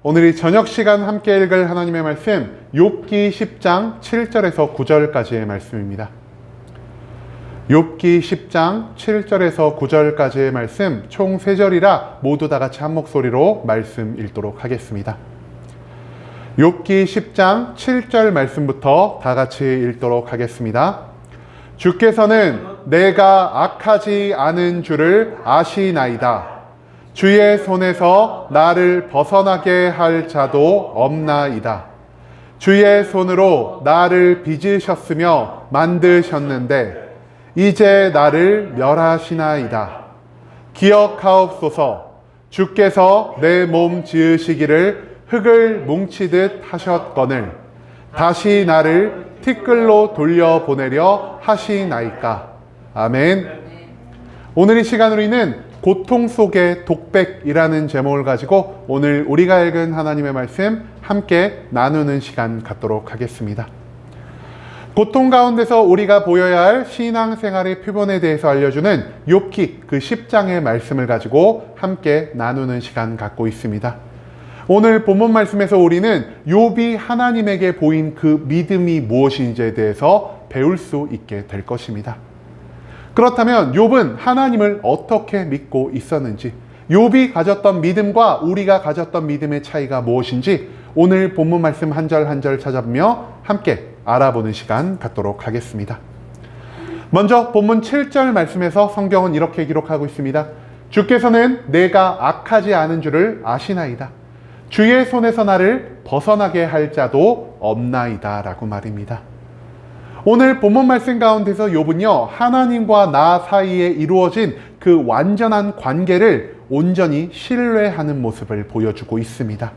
오늘 이 저녁 시간 함께 읽을 하나님의 말씀 욥기 10장 7절에서 9절까지의 말씀입니다. 욥기 10장 7절에서 9절까지의 말씀 총 3절이라 모두 다 같이 한 목소리로 말씀 읽도록 하겠습니다. 욥기 10장 7절 말씀부터 다 같이 읽도록 하겠습니다. 주께서는 내가 악하지 않은 줄을 아시나이다. 주의 손에서 나를 벗어나게 할 자도 없나이다. 주의 손으로 나를 빚으셨으며 만드셨는데 이제 나를 멸하시나이다. 기억하옵소서. 주께서 내 몸 지으시기를 흙을 뭉치듯 하셨거늘 다시 나를 티끌로 돌려보내려 하시나이까. 아멘. 오늘 이 시간 우리는 고통 속의 독백이라는 제목을 가지고 오늘 우리가 읽은 하나님의 말씀 함께 나누는 시간 갖도록 하겠습니다. 고통 가운데서 우리가 보여야 할 신앙생활의 표본에 대해서 알려주는 욥기 그 10장의 말씀을 가지고 함께 나누는 시간 갖고 있습니다. 오늘 본문 말씀에서 우리는 욥이 하나님에게 보인 그 믿음이 무엇인지에 대해서 배울 수 있게 될 것입니다. 그렇다면 욥은 하나님을 어떻게 믿고 있었는지, 욥이 가졌던 믿음과 우리가 가졌던 믿음의 차이가 무엇인지 오늘 본문 말씀 한 절 한 절 찾아보며 함께 알아보는 시간 갖도록 하겠습니다. 먼저 본문 7절 말씀에서 성경은 이렇게 기록하고 있습니다. 주께서는 내가 악하지 않은 줄을 아시나이다. 주의 손에서 나를 벗어나게 할 자도 없나이다 라고 말입니다. 오늘 본문 말씀 가운데서 욥은요, 하나님과 나 사이에 이루어진 그 완전한 관계를 온전히 신뢰하는 모습을 보여주고 있습니다.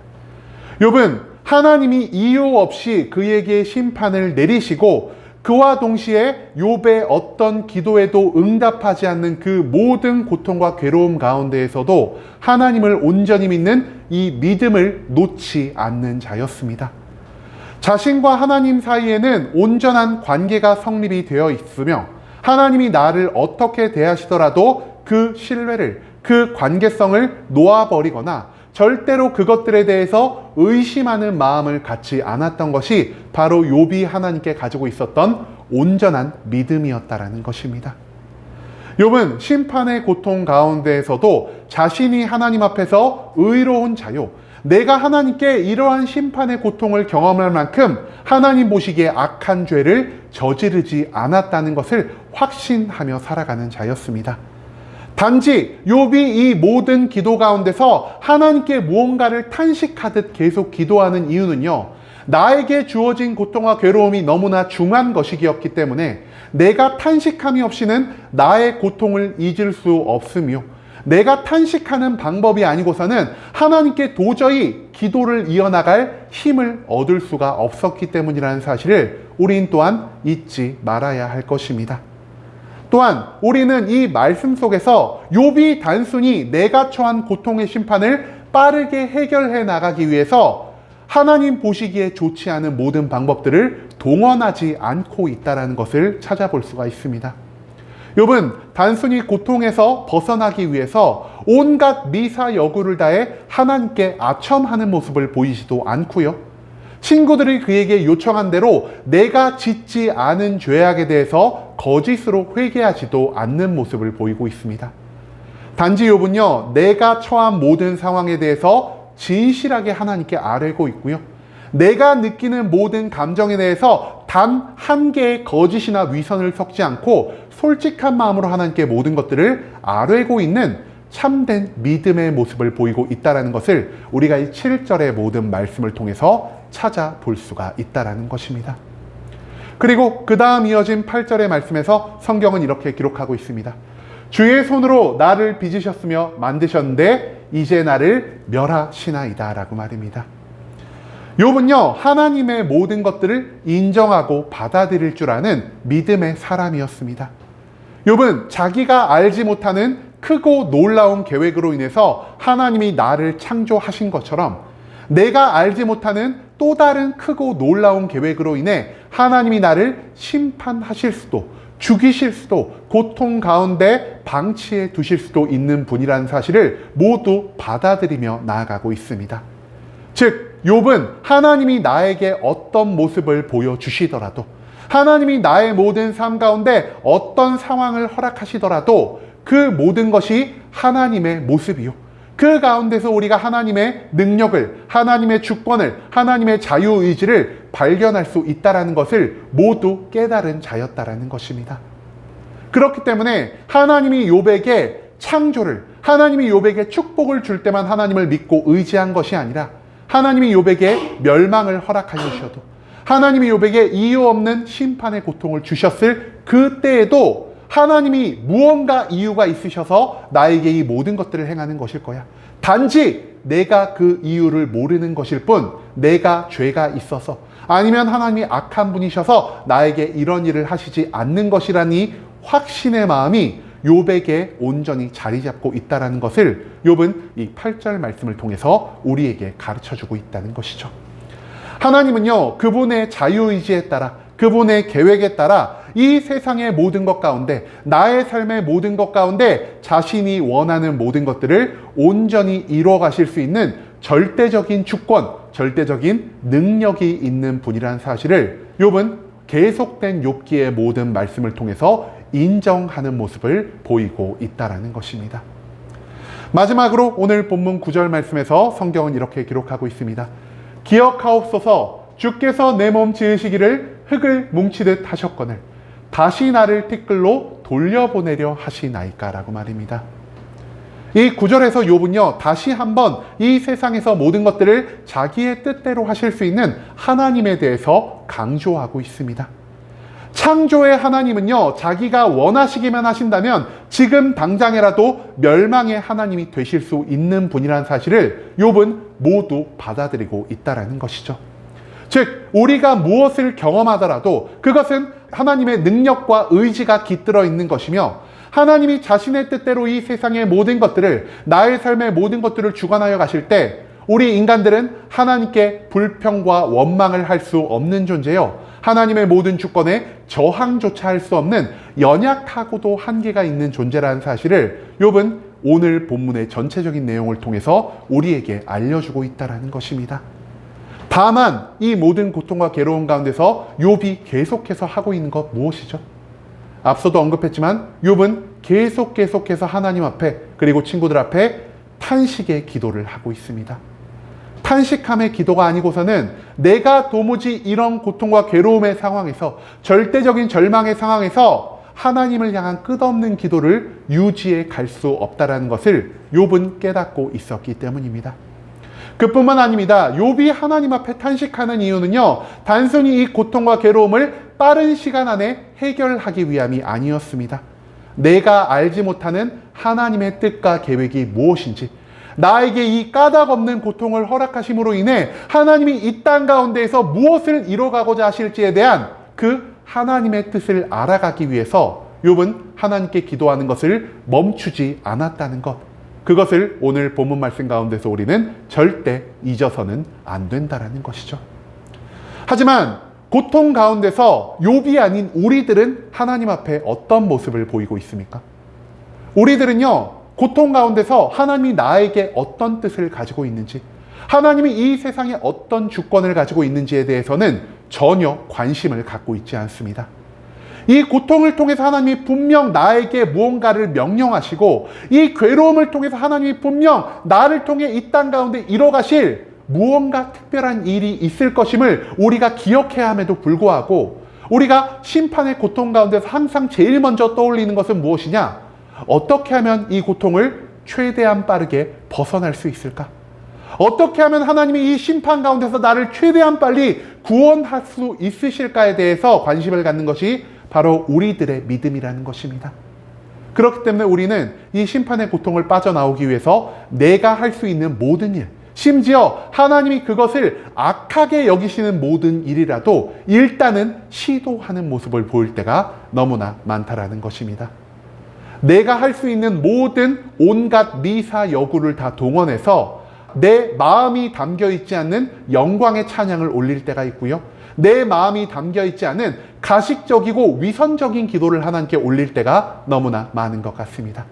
욥은 하나님이 이유 없이 그에게 심판을 내리시고 그와 동시에 욥의 어떤 기도에도 응답하지 않는 그 모든 고통과 괴로움 가운데에서도 하나님을 온전히 믿는 이 믿음을 놓지 않는 자였습니다. 자신과 하나님 사이에는 온전한 관계가 성립이 되어 있으며 하나님이 나를 어떻게 대하시더라도 그 신뢰를, 그 관계성을 놓아버리거나 절대로 그것들에 대해서 의심하는 마음을 갖지 않았던 것이 바로 욥이 하나님께 가지고 있었던 온전한 믿음이었다라는 것입니다. 욥은 심판의 고통 가운데에서도 자신이 하나님 앞에서 의로운 자요, 내가 하나님께 이러한 심판의 고통을 경험할 만큼 하나님 보시기에 악한 죄를 저지르지 않았다는 것을 확신하며 살아가는 자였습니다. 단지 욥이 이 모든 기도 가운데서 하나님께 무언가를 탄식하듯 계속 기도하는 이유는요, 나에게 주어진 고통과 괴로움이 너무나 중한 것이었기 때문에 내가 탄식함이 없이는 나의 고통을 잊을 수 없으며 내가 탄식하는 방법이 아니고서는 하나님께 도저히 기도를 이어나갈 힘을 얻을 수가 없었기 때문이라는 사실을 우린 또한 잊지 말아야 할 것입니다. 또한 우리는 이 말씀 속에서 욥이 단순히 내가 처한 고통의 심판을 빠르게 해결해 나가기 위해서 하나님 보시기에 좋지 않은 모든 방법들을 동원하지 않고 있다는 것을 찾아볼 수가 있습니다. 욥은 단순히 고통에서 벗어나기 위해서 온갖 미사여구를 다해 하나님께 아첨하는 모습을 보이지도 않고요. 친구들이 그에게 요청한 대로 내가 짓지 않은 죄악에 대해서 거짓으로 회개하지도 않는 모습을 보이고 있습니다. 단지 욥은요, 내가 처한 모든 상황에 대해서 진실하게 하나님께 아뢰고 있고요. 내가 느끼는 모든 감정에 대해서 단 한 개의 거짓이나 위선을 섞지 않고 솔직한 마음으로 하나님께 모든 것들을 아뢰고 있는 참된 믿음의 모습을 보이고 있다는 것을 우리가 이 7절의 모든 말씀을 통해서 찾아볼 수가 있다는 것입니다. 그리고 그 다음 이어진 8절의 말씀에서 성경은 이렇게 기록하고 있습니다. 주의 손으로 나를 빚으셨으며 만드셨는데 이제 나를 멸하시나이다 라고 말입니다. 욥은요, 하나님의 모든 것들을 인정하고 받아들일 줄 아는 믿음의 사람이었습니다. 욥은 자기가 알지 못하는 크고 놀라운 계획으로 인해서 하나님이 나를 창조하신 것처럼 내가 알지 못하는 또 다른 크고 놀라운 계획으로 인해 하나님이 나를 심판하실 수도, 죽이실 수도, 고통 가운데 방치해 두실 수도 있는 분이라는 사실을 모두 받아들이며 나아가고 있습니다. 즉 욥은 하나님이 나에게 어떤 모습을 보여주시더라도, 하나님이 나의 모든 삶 가운데 어떤 상황을 허락하시더라도 그 모든 것이 하나님의 모습이요, 그 가운데서 우리가 하나님의 능력을, 하나님의 주권을, 하나님의 자유의지를 발견할 수 있다는 것을 모두 깨달은 자였다라는 것입니다. 그렇기 때문에 하나님이 욥에게 창조를, 하나님이 욥에게 축복을 줄 때만 하나님을 믿고 의지한 것이 아니라, 하나님이 욥에게 멸망을 허락하여 주셔도, 하나님이 욥에게 이유 없는 심판의 고통을 주셨을 그때에도 하나님이 무언가 이유가 있으셔서 나에게 이 모든 것들을 행하는 것일 거야. 단지 내가 그 이유를 모르는 것일 뿐, 내가 죄가 있어서, 아니면 하나님이 악한 분이셔서 나에게 이런 일을 하시지 않는 것이라니 확신의 마음이 욥에게 온전히 자리 잡고 있다는 것을 욥은 이 8절 말씀을 통해서 우리에게 가르쳐주고 있다는 것이죠. 하나님은요, 그분의 자유의지에 따라, 그분의 계획에 따라 이 세상의 모든 것 가운데, 나의 삶의 모든 것 가운데 자신이 원하는 모든 것들을 온전히 이루어 가실 수 있는 절대적인 주권, 절대적인 능력이 있는 분이라는 사실을 욥은 계속된 욥기의 모든 말씀을 통해서 인정하는 모습을 보이고 있다는 것입니다. 마지막으로 오늘 본문 9절 말씀에서 성경은 이렇게 기록하고 있습니다. 기억하옵소서, 주께서 내 몸 지으시기를 흙을 뭉치듯 하셨거늘 다시 나를 티끌로 돌려보내려 하시나이까 라고 말입니다. 이 9절에서 욥은요, 다시 한번 이 세상에서 모든 것들을 자기의 뜻대로 하실 수 있는 하나님에 대해서 강조하고 있습니다. 창조의 하나님은요, 자기가 원하시기만 하신다면 지금 당장이라도 멸망의 하나님이 되실 수 있는 분이라는 사실을 욥은 모두 받아들이고 있다는 것이죠. 즉 우리가 무엇을 경험하더라도 그것은 하나님의 능력과 의지가 깃들어 있는 것이며, 하나님이 자신의 뜻대로 이 세상의 모든 것들을, 나의 삶의 모든 것들을 주관하여 가실 때 우리 인간들은 하나님께 불평과 원망을 할 수 없는 존재요, 하나님의 모든 주권에 저항조차 할 수 없는 연약하고도 한계가 있는 존재라는 사실을 욥은 오늘 본문의 전체적인 내용을 통해서 우리에게 알려주고 있다는 것입니다. 다만 이 모든 고통과 괴로움 가운데서 욥이 계속해서 하고 있는 것 무엇이죠? 앞서도 언급했지만 욥은 계속해서 하나님 앞에, 그리고 친구들 앞에 탄식의 기도를 하고 있습니다. 탄식함의 기도가 아니고서는 내가 도무지 이런 고통과 괴로움의 상황에서, 절대적인 절망의 상황에서 하나님을 향한 끝없는 기도를 유지해 갈 수 없다는 것을 욥은 깨닫고 있었기 때문입니다. 그뿐만 아닙니다. 욥이 하나님 앞에 탄식하는 이유는요, 단순히 이 고통과 괴로움을 빠른 시간 안에 해결하기 위함이 아니었습니다. 내가 알지 못하는 하나님의 뜻과 계획이 무엇인지, 나에게 이 까닭없는 고통을 허락하심으로 인해 하나님이 이 땅 가운데에서 무엇을 이뤄가고자 하실지에 대한 그 하나님의 뜻을 알아가기 위해서 욥은 하나님께 기도하는 것을 멈추지 않았다는 것, 그것을 오늘 본문 말씀 가운데서 우리는 절대 잊어서는 안 된다는 것이죠. 하지만 고통 가운데서 욥이 아닌 우리들은 하나님 앞에 어떤 모습을 보이고 있습니까? 우리들은요, 고통 가운데서 하나님이 나에게 어떤 뜻을 가지고 있는지, 하나님이 이 세상에 어떤 주권을 가지고 있는지에 대해서는 전혀 관심을 갖고 있지 않습니다. 이 고통을 통해서 하나님이 분명 나에게 무언가를 명령하시고, 이 괴로움을 통해서 하나님이 분명 나를 통해 이 땅 가운데 이뤄가실 무언가 특별한 일이 있을 것임을 우리가 기억해야 함에도 불구하고, 우리가 심판의 고통 가운데서 항상 제일 먼저 떠올리는 것은 무엇이냐? 어떻게 하면 이 고통을 최대한 빠르게 벗어날 수 있을까? 어떻게 하면 하나님이 이 심판 가운데서 나를 최대한 빨리 구원할 수 있으실까에 대해서 관심을 갖는 것이 바로 우리들의 믿음이라는 것입니다. 그렇기 때문에 우리는 이 심판의 고통을 빠져나오기 위해서 내가 할 수 있는 모든 일, 심지어 하나님이 그것을 악하게 여기시는 모든 일이라도 일단은 시도하는 모습을 보일 때가 너무나 많다라는 것입니다. 내가 할 수 있는 모든 온갖 미사 여구를 다 동원해서 내 마음이 담겨있지 않는 영광의 찬양을 올릴 때가 있고요, 내 마음이 담겨있지 않은 가식적이고 위선적인 기도를 하나님께 올릴 때가 너무나 많은 것 같습니다.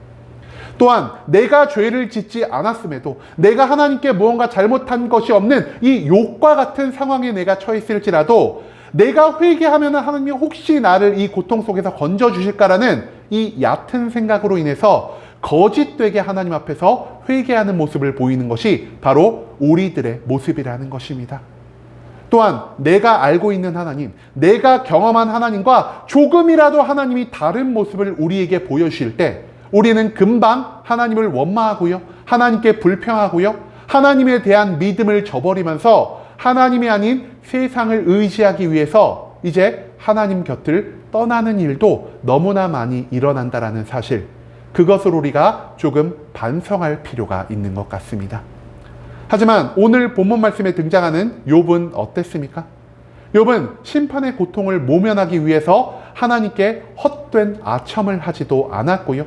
또한 내가 죄를 짓지 않았음에도 내가 하나님께 무언가 잘못한 것이 없는 이 욥과 같은 상황에 내가 처했을지라도 내가 회개하면 하나님이 혹시 나를 이 고통 속에서 건져주실까라는 이 얕은 생각으로 인해서 거짓되게 하나님 앞에서 회개하는 모습을 보이는 것이 바로 우리들의 모습이라는 것입니다. 또한 내가 알고 있는 하나님, 내가 경험한 하나님과 조금이라도 하나님이 다른 모습을 우리에게 보여주실 때 우리는 금방 하나님을 원망하고요, 하나님께 불평하고요, 하나님에 대한 믿음을 저버리면서 하나님이 아닌 세상을 의지하기 위해서 이제 하나님 곁을 떠나는 일도 너무나 많이 일어난다라는 사실, 그것을 우리가 조금 반성할 필요가 있는 것 같습니다. 하지만 오늘 본문 말씀에 등장하는 욥은 어땠습니까? 욥은 심판의 고통을 모면하기 위해서 하나님께 헛된 아첨을 하지도 않았고요,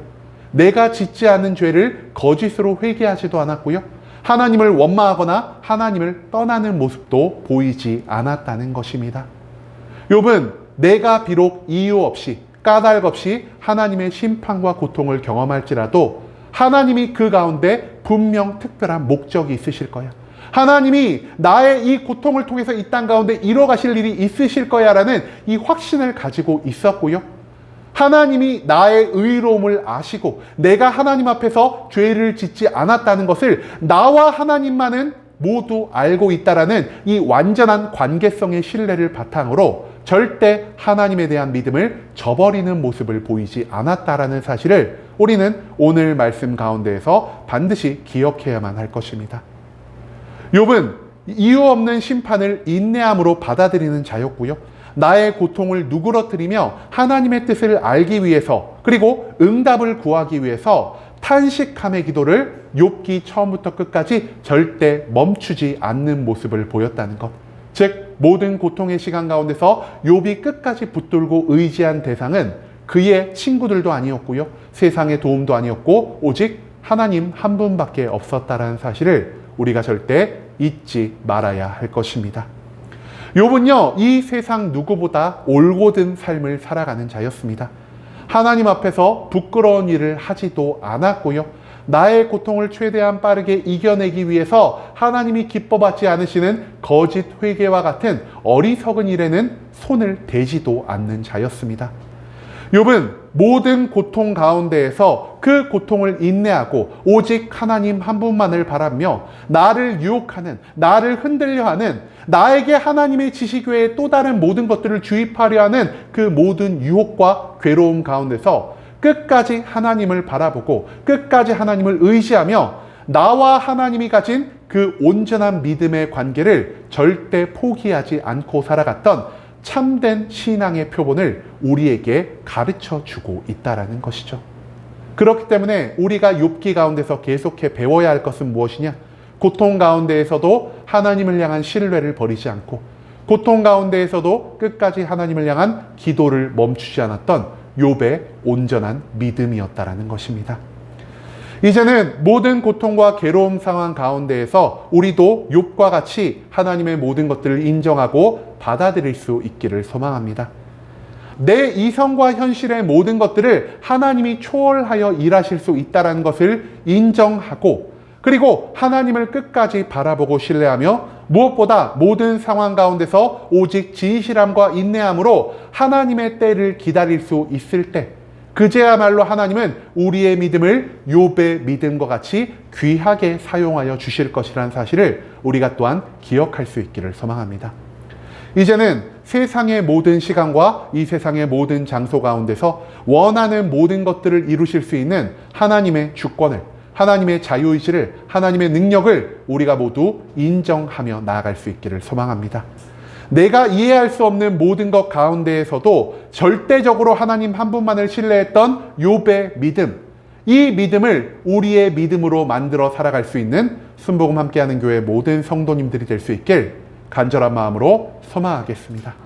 내가 짓지 않은 죄를 거짓으로 회개하지도 않았고요, 하나님을 원망하거나 하나님을 떠나는 모습도 보이지 않았다는 것입니다. 욥은 내가 비록 이유 없이 까닭 없이 하나님의 심판과 고통을 경험할지라도 하나님이 그 가운데 분명 특별한 목적이 있으실 거야, 하나님이 나의 이 고통을 통해서 이 땅 가운데 이뤄가실 일이 있으실 거야 라는 이 확신을 가지고 있었고요, 하나님이 나의 의로움을 아시고 내가 하나님 앞에서 죄를 짓지 않았다는 것을 나와 하나님만은 모두 알고 있다라는 이 완전한 관계성의 신뢰를 바탕으로 절대 하나님에 대한 믿음을 저버리는 모습을 보이지 않았다라는 사실을 우리는 오늘 말씀 가운데에서 반드시 기억해야만 할 것입니다. 욥은 이유 없는 심판을 인내함으로 받아들이는 자였고요, 나의 고통을 누그러뜨리며 하나님의 뜻을 알기 위해서 그리고 응답을 구하기 위해서 탄식함의 기도를 욥기 처음부터 끝까지 절대 멈추지 않는 모습을 보였다는 것. 즉 모든 고통의 시간 가운데서 욥이 끝까지 붙들고 의지한 대상은 그의 친구들도 아니었고요, 세상의 도움도 아니었고 오직 하나님 한 분밖에 없었다라는 사실을 우리가 절대 잊지 말아야 할 것입니다. 욥은요, 이 세상 누구보다 올곧은 삶을 살아가는 자였습니다. 하나님 앞에서 부끄러운 일을 하지도 않았고요, 나의 고통을 최대한 빠르게 이겨내기 위해서 하나님이 기뻐받지 않으시는 거짓 회개와 같은 어리석은 일에는 손을 대지도 않는 자였습니다. 욥은 모든 고통 가운데에서 그 고통을 인내하고 오직 하나님 한 분만을 바라며 나를 유혹하는, 나를 흔들려 하는, 나에게 하나님의 지식 외에 또 다른 모든 것들을 주입하려 하는 그 모든 유혹과 괴로움 가운데서 끝까지 하나님을 바라보고 끝까지 하나님을 의지하며 나와 하나님이 가진 그 온전한 믿음의 관계를 절대 포기하지 않고 살아갔던 참된 신앙의 표본을 우리에게 가르쳐 주고 있다는 것이죠. 그렇기 때문에 우리가 욥기 가운데서 계속해 배워야 할 것은 무엇이냐? 고통 가운데에서도 하나님을 향한 신뢰를 버리지 않고 고통 가운데에서도 끝까지 하나님을 향한 기도를 멈추지 않았던 욥의 온전한 믿음이었다는 것입니다. 이제는 모든 고통과 괴로움 상황 가운데에서 우리도 욥과 같이 하나님의 모든 것들을 인정하고 받아들일 수 있기를 소망합니다. 내 이성과 현실의 모든 것들을 하나님이 초월하여 일하실 수 있다는 것을 인정하고 그리고 하나님을 끝까지 바라보고 신뢰하며 무엇보다 모든 상황 가운데서 오직 진실함과 인내함으로 하나님의 때를 기다릴 수 있을 때 그제야말로 하나님은 우리의 믿음을 욥의 믿음과 같이 귀하게 사용하여 주실 것이라는 사실을 우리가 또한 기억할 수 있기를 소망합니다. 이제는 세상의 모든 시간과 이 세상의 모든 장소 가운데서 원하는 모든 것들을 이루실 수 있는 하나님의 주권을, 하나님의 자유의지를, 하나님의 능력을 우리가 모두 인정하며 나아갈 수 있기를 소망합니다. 내가 이해할 수 없는 모든 것 가운데에서도 절대적으로 하나님 한 분만을 신뢰했던 욥의 믿음, 이 믿음을 우리의 믿음으로 만들어 살아갈 수 있는 순복음 함께하는 교회 모든 성도님들이 될 수 있길 간절한 마음으로 소망하겠습니다.